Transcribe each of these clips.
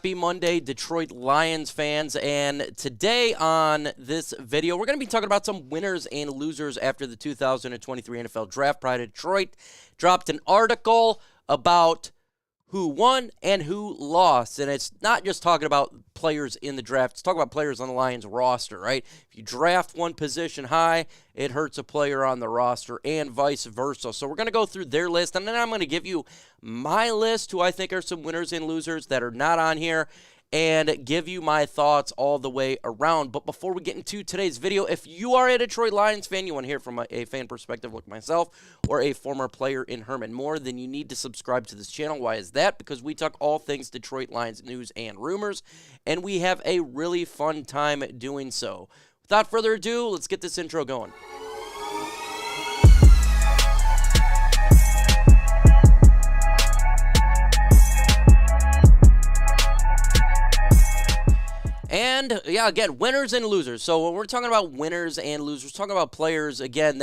Happy Monday, Detroit Lions fans, and today on this video, we're going to be talking about some winners and losers after the 2023 NFL Draft. Pride of Detroit dropped an article about who won and who lost, and it's not just talking about players in the draft, it's talking about players on the Lions roster, right? If you draft one position high, it hurts a player on the roster and vice versa. So we're going to go through their list, and then I'm going to give you my list, who I think are some winners and losers that are not on here, and give you my thoughts all the way around. But before we get into today's video, if you are a Detroit Lions fan, you want to hear from a fan perspective like myself or a former player in Herman Moore, then you need to subscribe to this channel. Why is that? Because we talk all things Detroit Lions news and rumors, and we have a really fun time doing so. Without further ado, let's get this intro going. And, yeah, again, winners and losers. So when we're talking about winners and losers, we're talking about players, again,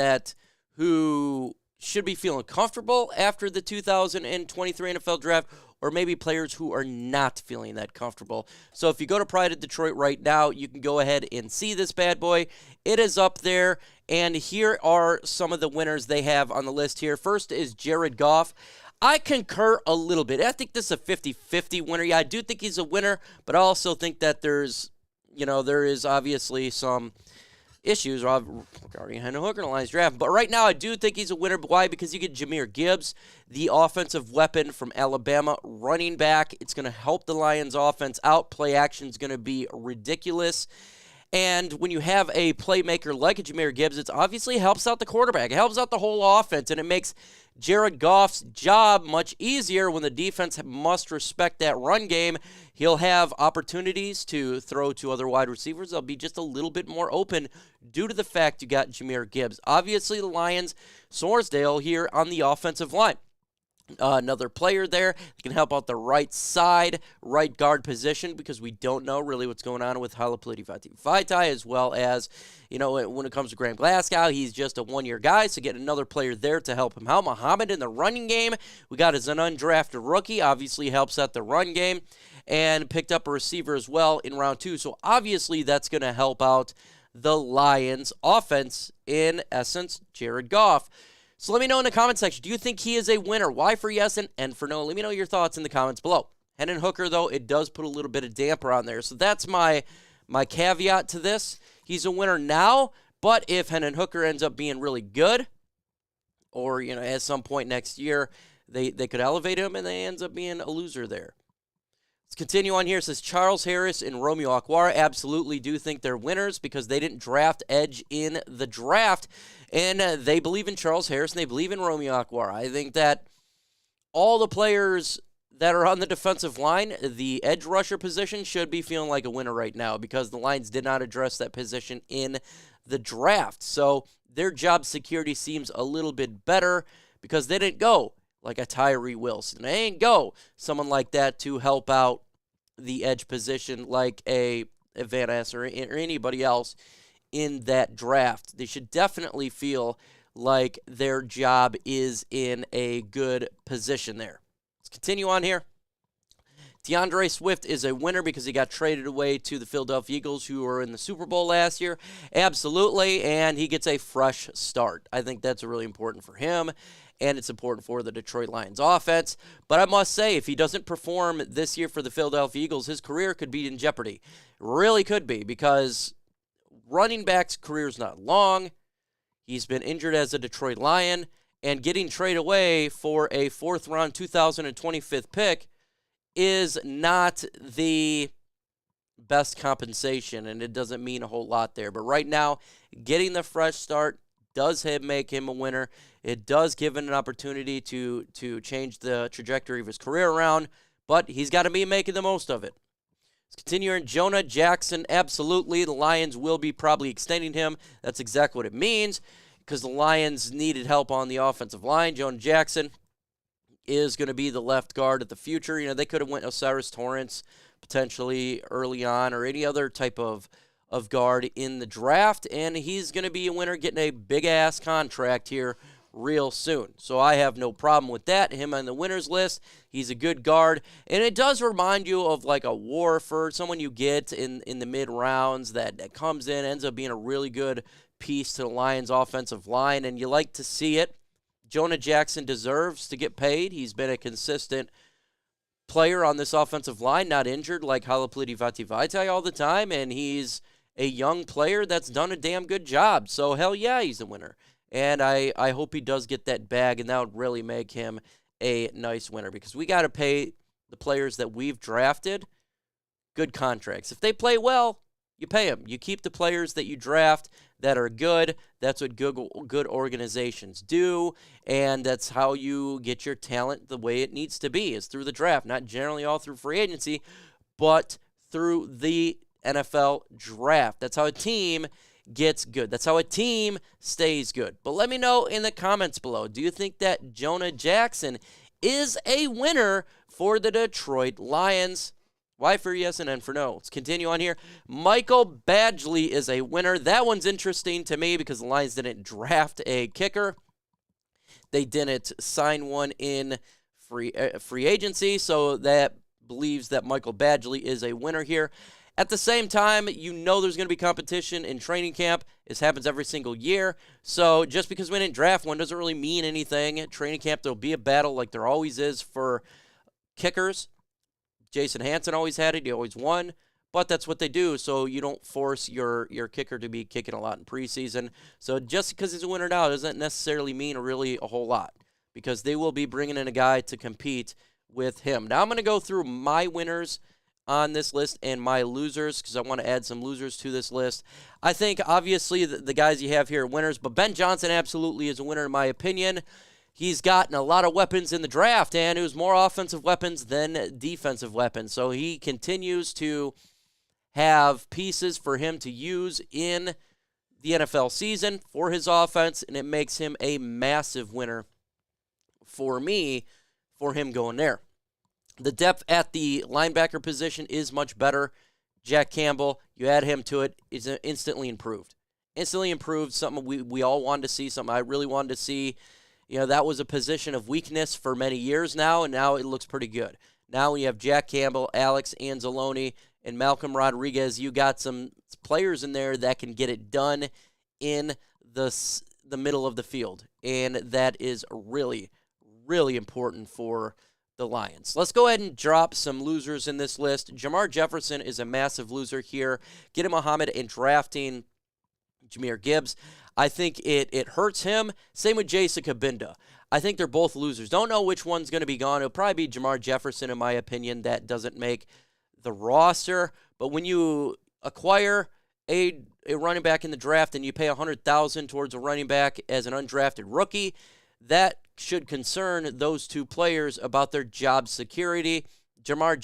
who should be feeling comfortable after the 2023 NFL Draft, or maybe players who are not feeling that comfortable. So if you go to Pride of Detroit right now, you can go ahead and see this bad boy. It is up there, and here are some of the winners they have on the list here. First is Jared Goff. I concur a little bit. I think this is a 50-50 winner. Yeah, I do think he's a winner, but I also think that there is obviously some issues regarding Hendon Hooker and the Lions draft. But right now, I do think he's a winner. Why? Because you get Jermar Gibbs, the offensive weapon from Alabama, running back. It's going to help the Lions offense out. Play action is going to be ridiculous. And when you have a playmaker like a Jermar Gibbs, it obviously helps out the quarterback. It helps out the whole offense, and it makes Jared Goff's job much easier when the defense must respect that run game. He'll have opportunities to throw to other wide receivers. They'll be just a little bit more open due to the fact you got Jermar Gibbs. Obviously, the Lions, Sorsdale here on the offensive line. Another player there that can help out the right side, right guard position, because we don't know really what's going on with Halapoulides Vaitai, as well as, when it comes to Graham Glasgow, he's just a one-year guy, so get another player there to help him out. Muhammad in the running game, we got as an undrafted rookie, obviously helps out the run game, and picked up a receiver as well in round 2, so obviously that's going to help out the Lions offense, in essence, Jared Goff. So let me know in the comment section, do you think he is a winner? Why for yes and for no? Let me know your thoughts in the comments below. Hendon Hooker, though, it does put a little bit of damper on there. So that's my caveat to this. He's a winner now, but if Hendon Hooker ends up being really good, or, at some point next year, they could elevate him and they ends up being a loser there. Let's continue on here. It says Charles Harris and Romeo Okwara absolutely do think they're winners because they didn't draft edge in the draft. And they believe in Charles Harris and they believe in Romeo Okwara. I think that all the players that are on the defensive line, the edge rusher position, should be feeling like a winner right now because the Lions did not address that position in the draft. So their job security seems a little bit better because they didn't go like a Tyree Wilson. They ain't go someone like that to help out the edge position like a Van Ness or anybody else in that draft. They should definitely feel like their job is in a good position there. Let's continue on here. DeAndre Swift is a winner because he got traded away to the Philadelphia Eagles, who were in the Super Bowl last year. Absolutely, and he gets a fresh start. I think that's really important for him, and it's important for the Detroit Lions offense. But I must say, if he doesn't perform this year for the Philadelphia Eagles, his career could be in jeopardy. Really could be, because running back's career is not long. He's been injured as a Detroit Lion, and getting traded away for a fourth-round 2025 pick is not the best compensation, and it doesn't mean a whole lot there. But right now, getting the fresh start does make him a winner. It does give him an opportunity to change the trajectory of his career around, but he's got to be making the most of it. Let's continue on. Jonah Jackson, absolutely. The Lions will be probably extending him. That's exactly what it means, because the Lions needed help on the offensive line. Jonah Jackson is going to be the left guard of the future. They could have went Osiris Torrance potentially early on, or any other type of guard in the draft, and he's going to be a winner, getting a big-ass contract here real soon. So I have no problem with that. Him on the winners list. He's a good guard. And it does remind you of like a Warford, someone you get in the mid rounds that comes in, ends up being a really good piece to the Lions offensive line. And you like to see it. Jonah Jackson deserves to get paid. He's been a consistent player on this offensive line, not injured like Halapoulides Vaitai all the time, and he's a young player that's done a damn good job. So, hell yeah, he's a winner. And I hope he does get that bag, and that would really make him a nice winner because we got to pay the players that we've drafted good contracts. If they play well, you pay them. You keep the players that you draft that are good. That's what good organizations do, and that's how you get your talent the way it needs to be, is through the draft, not generally all through free agency, but through the NFL draft. That's how a team gets good. That's how a team stays good. But let me know in the comments below, do you think that Jonah Jackson is a winner for the Detroit Lions? Y for yes and N for no. Let's continue on here. Michael Badgley is a winner. That one's interesting to me because the Lions didn't draft a kicker. They didn't sign one in free agency, so that believes that Michael Badgley is a winner here. At the same time, you know there's going to be competition in training camp. This happens every single year. So just because we didn't draft one doesn't really mean anything. At training camp, there'll be a battle like there always is for kickers. Jason Hansen always had it. He always won. But that's what they do, so you don't force your kicker to be kicking a lot in preseason. So just because he's a winner now doesn't necessarily mean really a whole lot because they will be bringing in a guy to compete with him. Now I'm going to go through my winners on this list and my losers because I want to add some losers to this list. I think, obviously, the guys you have here are winners, but Ben Johnson absolutely is a winner in my opinion. He's gotten a lot of weapons in the draft, and it was more offensive weapons than defensive weapons. So he continues to have pieces for him to use in the NFL season for his offense, and it makes him a massive winner for me for him going there. The depth at the linebacker position is much better. Jack Campbell, you add him to it, is instantly improved. Instantly improved, something we all wanted to see, something I really wanted to see. You know, that was a position of weakness for many years now, and now it looks pretty good. Now when you have Jack Campbell, Alex Anzalone, and Malcolm Rodriguez, you got some players in there that can get it done in the middle of the field, and that is really, really important for the Lions. Let's go ahead and drop some losers in this list. Jermar Jefferson is a massive loser here. Gideon Mohammed in drafting Jahmyr Gibbs. I think it hurts him. Same with Jason Kabinda. I think they're both losers. Don't know which one's going to be gone. It'll probably be Jermar Jefferson, in my opinion. That doesn't make the roster. But when you acquire a running back in the draft and you pay $100,000 towards a running back as an undrafted rookie, that should concern those two players about their job security. Jermar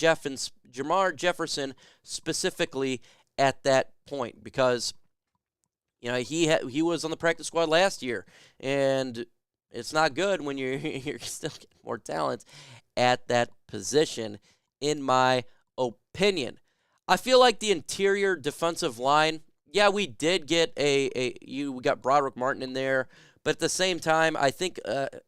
Jefferson specifically at that point because you know, he was on the practice squad last year, and it's not good when you're still getting more talent at that position, in my opinion. I feel like the interior defensive line, yeah, we did get we got Broderick Martin in there, but at the same time, I think the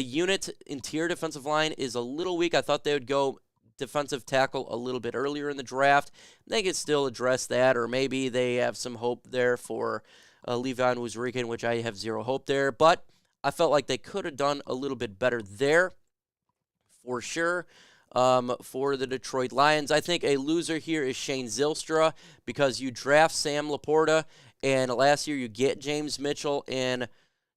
unit interior defensive line is a little weak. I thought they would go defensive tackle a little bit earlier in the draft. They could still address that, or maybe they have some hope there for Le'Veon Uzurican, which I have zero hope there. But I felt like they could have done a little bit better there, for sure. For the Detroit Lions, I think a loser here is Shane Zylstra because you draft Sam Laporta, and last year you get James Mitchell, and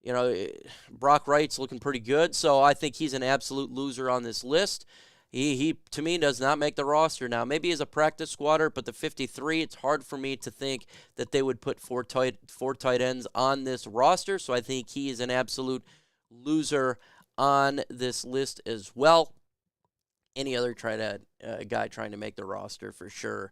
you know Brock Wright's looking pretty good. So I think he's an absolute loser on this list. He to me, does not make the roster now. Maybe as a practice squatter, but the 53, it's hard for me to think that they would put four tight ends on this roster. So I think he is an absolute loser on this list as well. Any other guy trying to make the roster for sure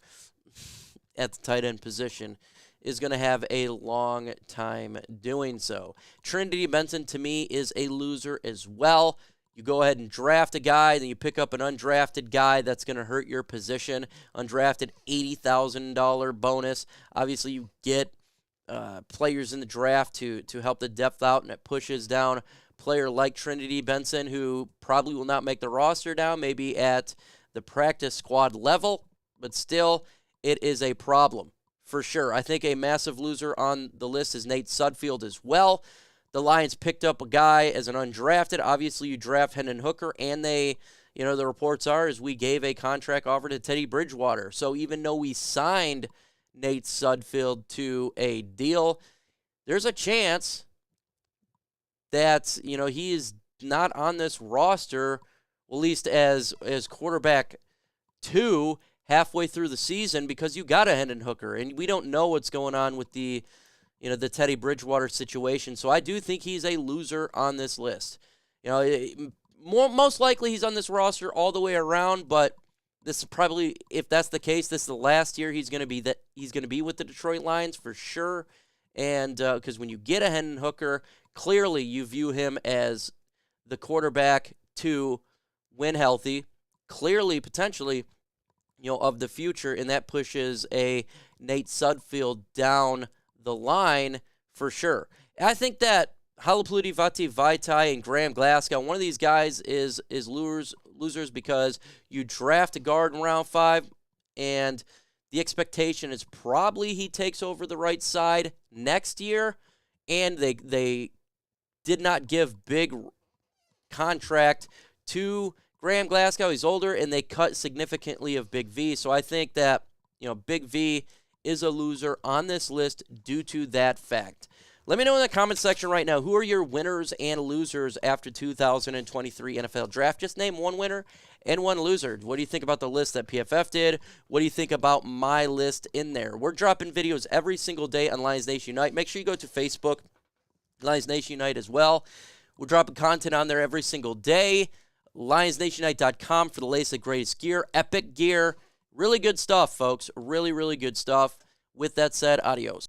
at the tight end position is going to have a long time doing so. Trinity Benson, to me, is a loser as well. You go ahead and draft a guy, then you pick up an undrafted guy that's going to hurt your position. Undrafted, $80,000 bonus. Obviously, you get players in the draft to help the depth out, and it pushes down a player like Trinity Benson, who probably will not make the roster now, maybe at the practice squad level, but still, it is a problem for sure. I think a massive loser on the list is Nate Sudfeld as well. The Lions picked up a guy as an undrafted. Obviously, you draft Hendon Hooker, and the reports are is we gave a contract offer to Teddy Bridgewater. So even though we signed Nate Sudfeld to a deal, there's a chance that, he is not on this roster, at least as quarterback 2 halfway through the season, because you got a Hendon Hooker, and we don't know what's going on with the Teddy Bridgewater situation. So I do think he's a loser on this list. Most likely he's on this roster all the way around, but this is probably, if that's the case, this is the last year he's going to be with the Detroit Lions for sure. And because when you get a Hendon Hooker, clearly you view him as the quarterback 2 when healthy, clearly potentially of the future, and that pushes a Nate Sudfeld down the line for sure. I think that Halapoulivaati Vaitai and Graham Glasgow, one of these guys is losers because you draft a guard in round 5, and the expectation is probably he takes over the right side next year, and they did not give big contract to Graham Glasgow. He's older, and they cut significantly of Big V. So I think that, Big V is a loser on this list due to that fact. Let me know in the comment section right now, who are your winners and losers after 2023 NFL Draft? Just name one winner and one loser. What do you think about the list that PFF did? What do you think about my list in there? We're dropping videos every single day on Lions Nation Unite. Make sure you go to Facebook, Lions Nation Unite as well. We're dropping content on there every single day. LionsNationUnite.com for the latest and greatest gear, epic gear. Really good stuff, folks. Really, really good stuff. With that said, adios.